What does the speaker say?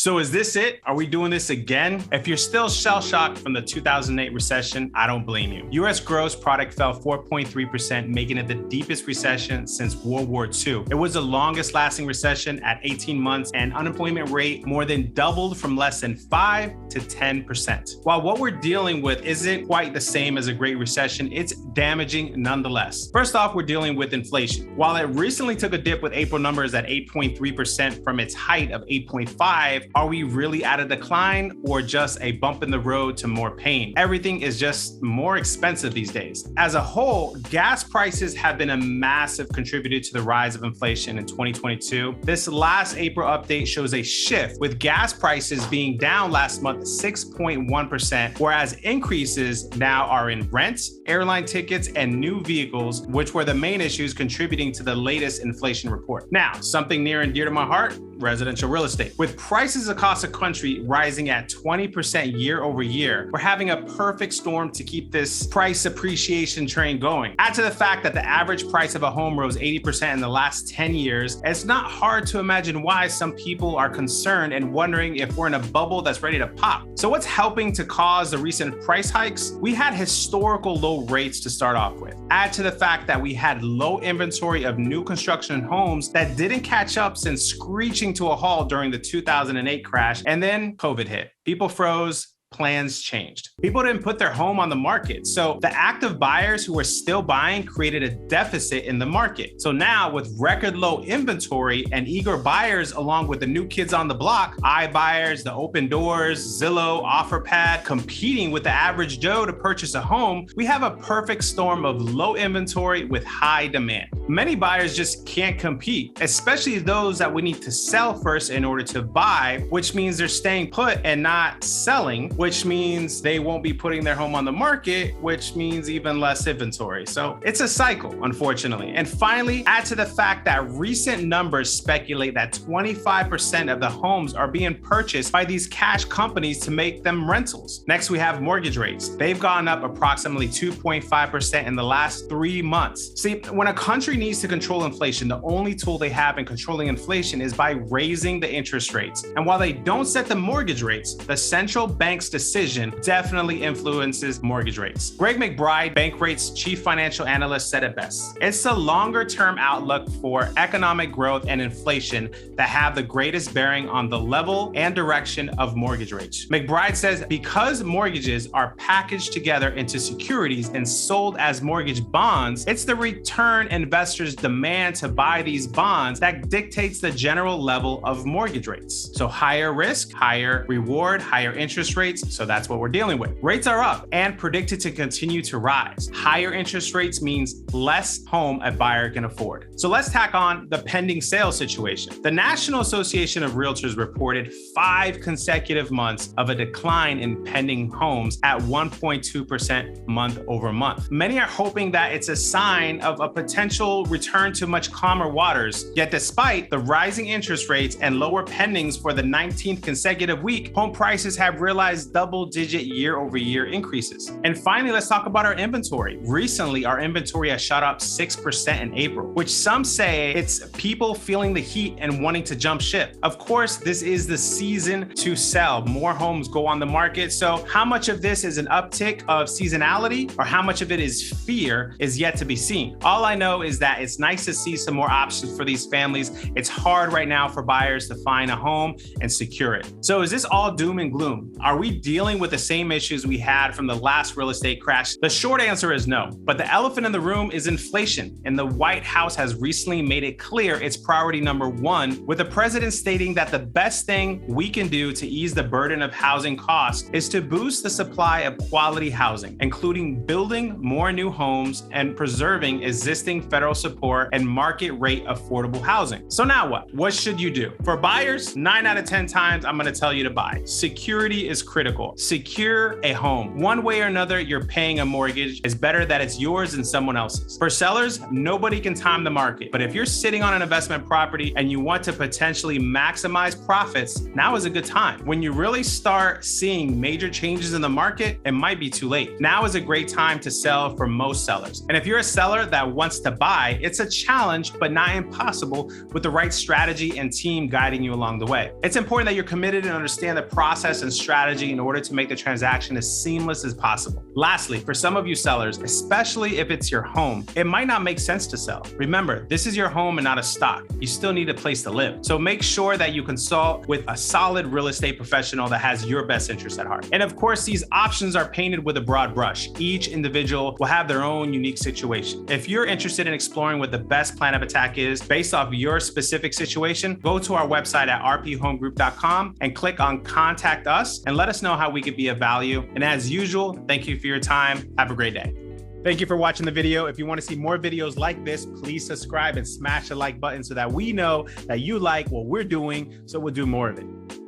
So is this it? Are we doing this again? If you're still shell-shocked from the 2008 recession, I don't blame you. US gross product fell 4.3%, making it the deepest recession since World War II. It was the longest lasting recession at 18 months, and unemployment rate more than doubled from less than 5 to 10%. While what we're dealing with isn't quite the same as a Great Recession, it's damaging nonetheless. First off, we're dealing with inflation. While it recently took a dip with April numbers at 8.3% from its height of 8.5, are we really at a decline or just a bump in the road to more pain? Everything is just more expensive these days. As a whole, gas prices have been a massive contributor to the rise of inflation in 2022. This last April update shows a shift, with gas prices being down last month 6.1%, whereas increases now are in rent, airline tickets, and new vehicles, which were the main issues contributing to the latest inflation report. Now, something near and dear to my heart, residential real estate. With prices across the country rising at 20% year over year, we're having a perfect storm to keep this price appreciation train going. Add to the fact that the average price of a home rose 80% in the last 10 years. It's not hard to imagine why some people are concerned and wondering if we're in a bubble that's ready to pop. So what's helping to cause the recent price hikes? We had historical low rates to start off with. Add to the fact that we had low inventory of new construction homes that didn't catch up since screeching to a halt during the 2008 crash, and then COVID hit. People froze. Plans changed. People didn't put their home on the market. So the active buyers who were still buying created a deficit in the market. So now with record low inventory and eager buyers, along with the new kids on the block, iBuyers, the Open Doors, Zillow, OfferPad, competing with the average Joe to purchase a home, we have a perfect storm of low inventory with high demand. Many buyers just can't compete, especially those that we need to sell first in order to buy, which means they're staying put and not selling, which means they won't be putting their home on the market, which means even less inventory. So it's a cycle, unfortunately. And finally, add to the fact that recent numbers speculate that 25% of the homes are being purchased by these cash companies to make them rentals. Next, we have mortgage rates. They've gone up approximately 2.5% in the last 3 months. See, when a country needs to control inflation, the only tool they have in controlling inflation is by raising the interest rates. And while they don't set the mortgage rates, the central bank's decision definitely influences mortgage rates. Greg McBride, Bankrate's chief financial analyst, said it best. It's the longer-term outlook for economic growth and inflation that have the greatest bearing on the level and direction of mortgage rates. McBride says because mortgages are packaged together into securities and sold as mortgage bonds, it's the return investors demand to buy these bonds that dictates the general level of mortgage rates. So higher risk, higher reward, higher interest rates. So that's what we're dealing with. Rates are up and predicted to continue to rise. Higher interest rates means less home a buyer can afford. So let's tack on the pending sale situation. The National Association of Realtors reported 5 consecutive months of a decline in pending homes at 1.2% month over month. Many are hoping that it's a sign of a potential return to much calmer waters. Yet despite the rising interest rates and lower pendings for the 19th consecutive week, home prices have realized double-digit year-over-year increases. And finally, let's talk about our inventory. Recently, our inventory has shot up 6% in April, which some say it's people feeling the heat and wanting to jump ship. Of course, this is the season to sell. More homes go on the market. So how much of this is an uptick of seasonality or how much of it is fear is yet to be seen. All I know is that it's nice to see some more options for these families. It's hard right now for buyers to find a home and secure it. So is this all doom and gloom? Are we dealing with the same issues we had from the last real estate crash? The short answer is no. But the elephant in the room is inflation. And the White House has recently made it clear it's priority number 1, with the president stating that the best thing we can do to ease the burden of housing costs is to boost the supply of quality housing, including building more new homes and preserving existing federal support and market rate affordable housing. So now what? What should you do? For buyers, 9 out of 10 times, I'm going to tell you to buy. Security is critical. critical. Secure a home. One way or another, you're paying a mortgage. It's better that it's yours than someone else's. For sellers, nobody can time the market. But if you're sitting on an investment property and you want to potentially maximize profits, now is a good time. When you really start seeing major changes in the market, it might be too late. Now is a great time to sell for most sellers. And if you're a seller that wants to buy, it's a challenge, but not impossible with the right strategy and team guiding you along the way. It's important that you're committed and understand the process and strategy in order to make the transaction as seamless as possible. Lastly, for some of you sellers, especially if it's your home, it might not make sense to sell. Remember, this is your home and not a stock. You still need a place to live. So make sure that you consult with a solid real estate professional that has your best interest at heart. And of course, these options are painted with a broad brush. Each individual will have their own unique situation. If you're interested in exploring what the best plan of attack is based off your specific situation, go to our website at rphomegroup.com and click on Contact Us and let us know how we could be of value. And as usual, thank you for your time. Have a great day. Thank you for watching the video. If you want to see more videos like this, please subscribe and smash the like button so that we know that you like what we're doing, so we'll do more of it.